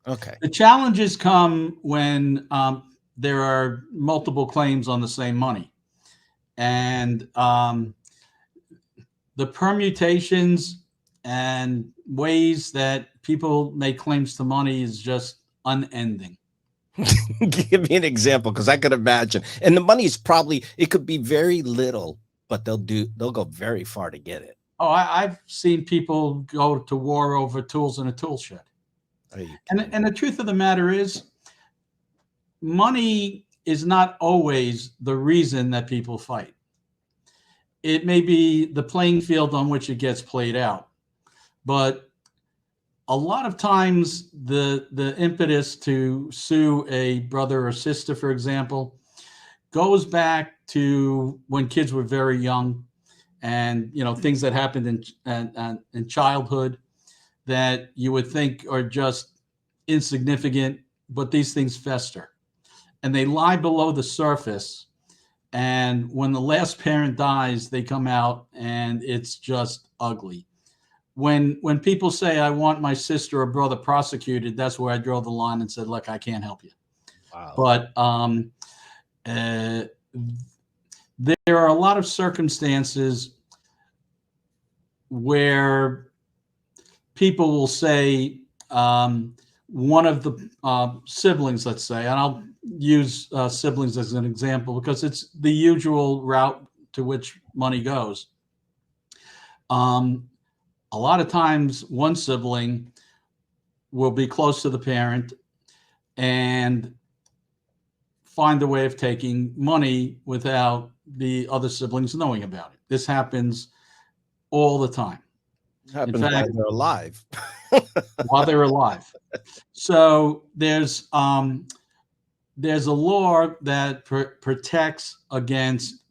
Okay. The challenges come when there are multiple claims on the same money, and the permutations and ways that people make claims to money is just unending. Give me an example because I could imagine. And the money's probably it could be very little, but they'll go very far to get it. Oh, I've seen people go to war over tools in a tool shed. Are you And, kidding? and the truth of the matter is, money is not always the reason that people fight. It may be the playing field on which it gets played out. But a lot of times, the impetus to sue a brother or sister, for example, goes back to when kids were very young, and things that happened in childhood that you would think are just insignificant, but these things fester and they lie below the surface. And when the last parent dies, they come out and it's just ugly. When people say I want my sister or brother prosecuted, that's where I draw the line and said, look, I can't help you. Wow. But uh, there are a lot of circumstances where people will say one of the siblings, let's say, and I'll use siblings as an example because it's the usual route to which money goes. Um, a lot of times, one sibling will be close to the parent and find a way of taking money without the other siblings knowing about it. This happens all the time. In Happens while fact, they're alive. while they're alive. So there's a law that protects against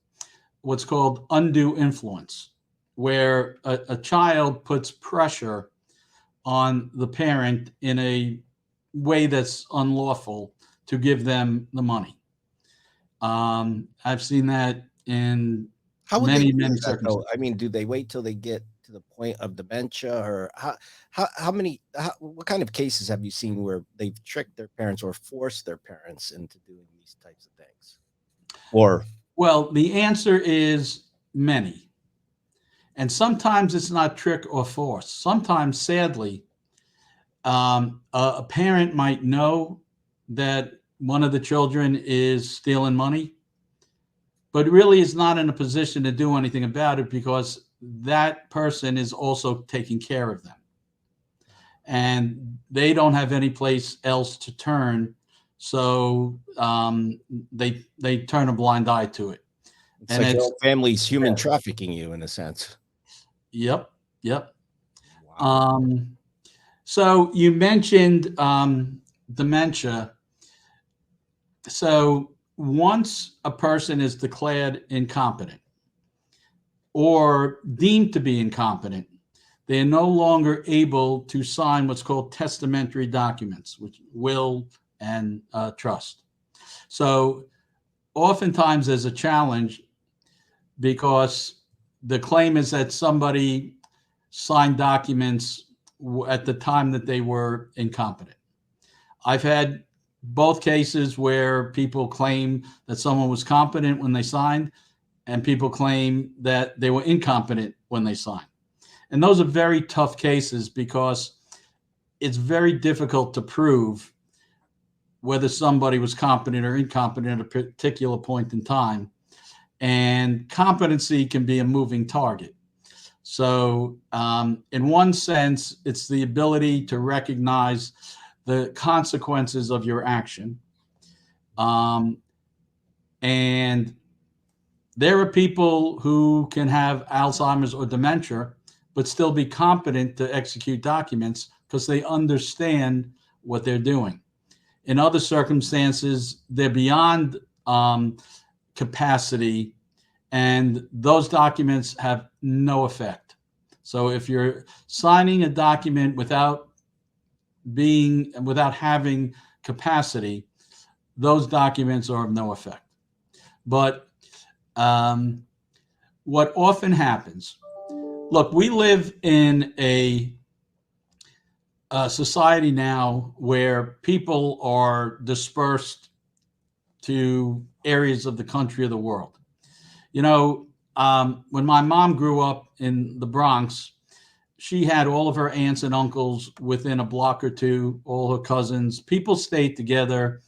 what's called undue influence, where a child puts pressure on the parent in a way that's unlawful to give them the money. I've seen that in How would they many, do many that though? circumstances. I mean, do they wait till they get to the point of dementia, or how many what kind of cases have you seen where they've tricked their parents or forced their parents into doing these types of things? Or Well, the answer is many. And sometimes it's not trick or force. Sometimes, sadly, a parent might know that one of the children is stealing money, but really is not in a position to do anything about it because that person is also taking care of them. And they don't have any place else to turn. So they turn a blind eye to it. it's And like your it's, own family's human yeah, trafficking you in a sense. yep, yep. Wow. Um, so you mentioned dementia. So once a person is declared incompetent or deemed to be incompetent, they are no longer able to sign what's called testamentary documents, which will and trust. So oftentimes there's a challenge because the claim is that somebody signed documents at the time that they were incompetent. I've had both cases where people claim that someone was competent when they signed, and people claim that they were incompetent when they signed. And those are very tough cases because it's very difficult to prove whether somebody was competent or incompetent at a particular point in time. And competency can be a moving target. So, in one sense, it's the ability to recognize the consequences of your action. Um, and there are people who can have Alzheimer's or dementia, but still be competent to execute documents because they understand what they're doing. In other circumstances, they're beyond um, capacity, and those documents have no effect. So if you're signing a document without having capacity, those documents are of no effect. But um, what often happens, look, we live in society now where people are dispersed to areas of the country or the world. You know, when my mom grew up in the Bronx, she had all of her aunts and uncles within a block or two, all her cousins. People stayed together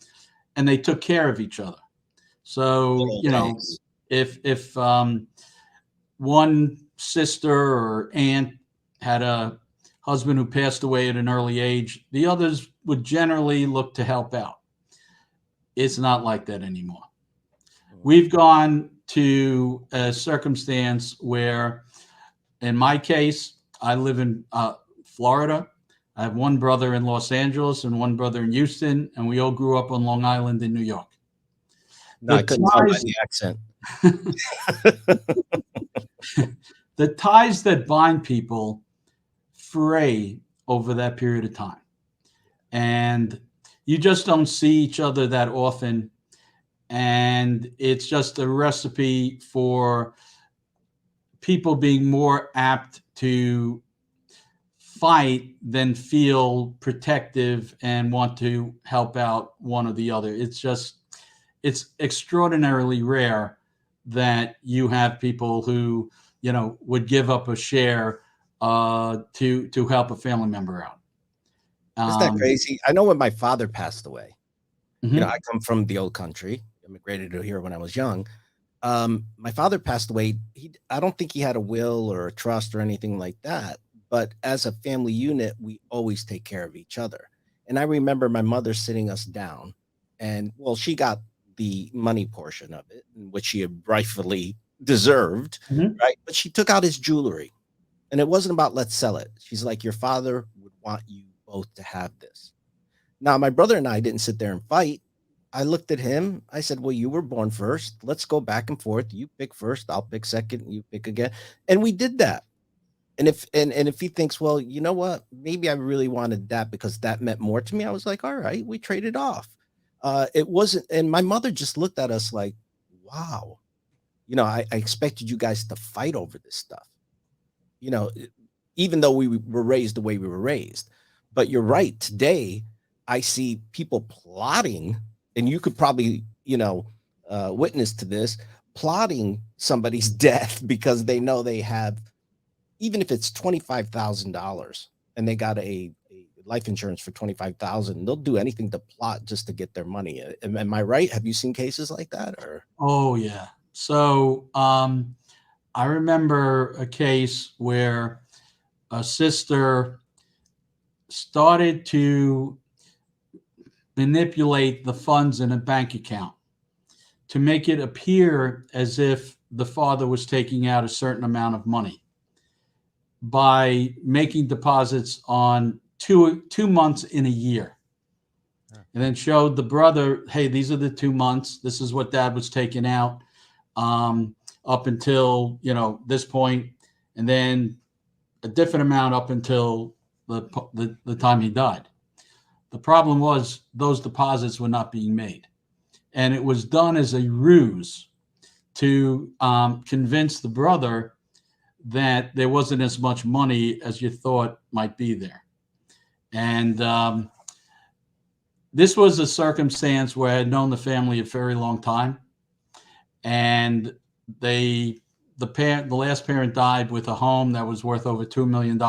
and they took care of each other. Good So, old days. if one sister or aunt had a husband who passed away at an early age, the others would generally look to help out. It's not like that anymore. Mm. We've gone to a circumstance where, in my case, I live in Florida. I have one brother in Los Angeles and one brother in Houston, and we all grew up on Long Island in New York. No, I The couldn't tell by ties, the accent. the ties that bind people fray over that period of time, and you just don't see each other that often, and it's just a recipe for people being more apt to fight than feel protective and want to help out one or the other. It's extraordinarily rare that you have people who, would give up a share to help a family member out. Isn't that Um, crazy? I know when my father passed away, I mhm. come from the old country, immigrated to here when I was young. My father passed away. I don't think he had a will or a trust or anything like that. But as a family unit, we always take care of each other. And I remember my mother sitting us down, and well, she got the money portion of it, which she had rightfully deserved, Mhm. right? But she took out his jewelry, and it wasn't about let's sell it. She's like, your father would want you both to have this. Now, my brother and I didn't sit there and fight. I looked at him. I said, well, you were born first. Let's go back and forth. You pick first. I'll pick second. You pick again. And we did that. And if he thinks, well, you know what? Maybe I really wanted that because that meant more to me. I was like, all right, we traded off. It wasn't, and my mother just looked at us like, wow, I expected you guys to fight over this stuff you know, e- even though we were raised the way we were raised. But you're right. Today, I see people plotting, and you could probably, witness to this, plotting somebody's death because they know they have, even if it's $25,000 and they got a life insurance for 25,000, they'll do anything to plot just to get their money. Am I right? Have you seen cases like that or? Oh yeah. So I remember a case where a sister started to manipulate the funds in a bank account to make it appear as if the father was taking out a certain amount of money by making deposits on two months in a year, Huh. and then showed the brother, hey, these are the 2 months, this is what dad was taking out, um, up until this point, and then a different amount up until the time he died. The problem was those deposits were not being made, and it was done as a ruse to convince the brother that there wasn't as much money as you thought might be there. And this was a circumstance where I had known the family a very long time, and the last parent died with a home that was worth over $2 million,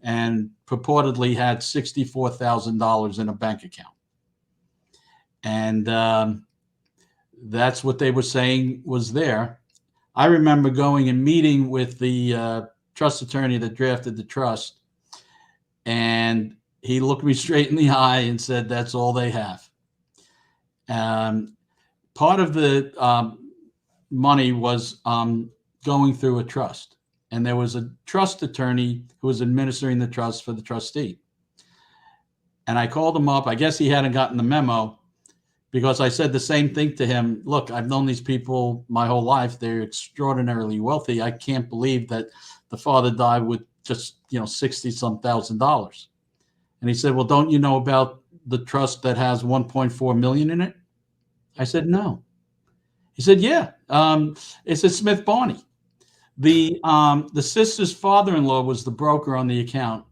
and purportedly had $64,000 in a bank account. And that's what they were saying was there. I remember going and meeting with the trust attorney that drafted the trust, and he looked me straight in the eye and said, "That's all they have." Um, Part of the money was going through a trust, and there was a trust attorney who was administering the trust for the trustee. And I called him up. I guess he hadn't gotten the memo, because I said the same thing to him. Look, I've known these people my whole life. They're extraordinarily wealthy. I can't believe that the father died with just 60 some $1,000. And he said, well, don't you know about the trust that has 1.4 million in it? I said, no. He said, yeah, it's a Smith Barney. The sister's father-in-law was the broker on the account,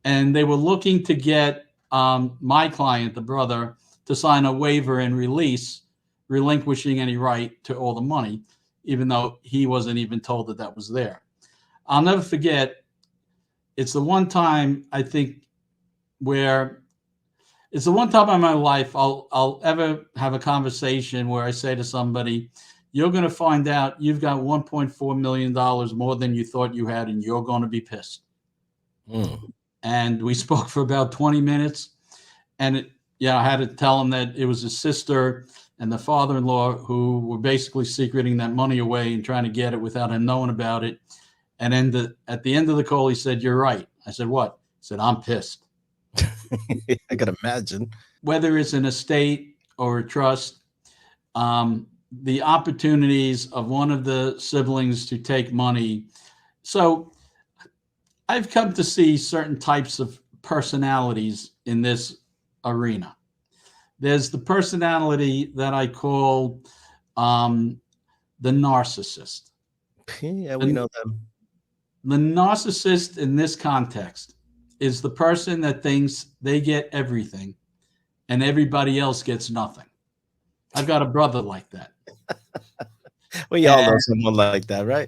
and they were looking to get my client, the brother, to sign a waiver and release, relinquishing any right to all the money, even though he wasn't even told that that was there. I'll never forget. It's the one time I think where it's the one time in my life I'll ever have a conversation where I say to somebody, "You're going to find out you've got $1.4 million more than you thought you had, and you're going to be pissed." Mm. And we spoke for about 20 minutes. And I had to tell him that it was his sister and the father-in-law who were basically secreting that money away and trying to get it without him knowing about it. And then at the end of the call, he said, "You're right." I said, "What?" He said, "I'm pissed." I could imagine. Whether it's an estate or a trust, the opportunities of one of the siblings to take money. So I've come to see certain types of personalities in this arena. There's the personality that I call the narcissist. Yeah, we The, know them. the narcissist in this context is the person that thinks they get everything and everybody else gets nothing. I've got a brother like that. We all know And someone like that, right?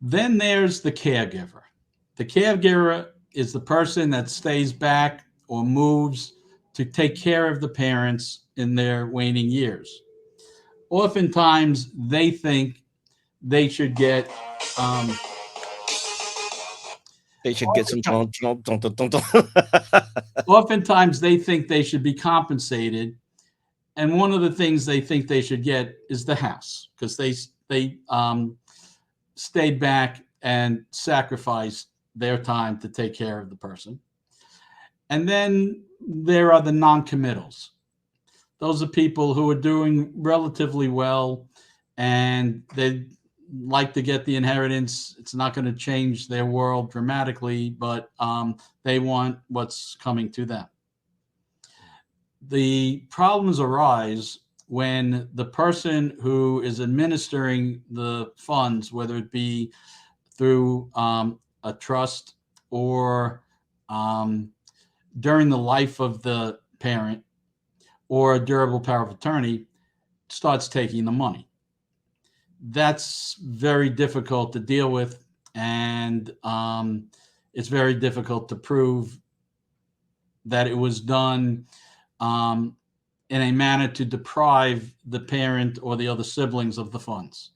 then there's the caregiver. The caregiver is the person that stays back or moves to take care of the parents in their waning years. Oftentimes, they think they should get. Um, They should get some. Oftentimes, they think they should be compensated, and one of the things they think they should get is the house because they stayed back and sacrificed their time to take care of the person. And then there are the non-committals. Those are people who are doing relatively well and they like to get the inheritance. It's not going to change their world dramatically, but they want what's coming to them. The problems arise when the person who is administering the funds, whether it be through a trust or um, during the life of the parent or a durable power of attorney, starts taking the money. That's very difficult to deal with, and it's very difficult to prove that it was done um, in a manner to deprive the parent or the other siblings of the funds.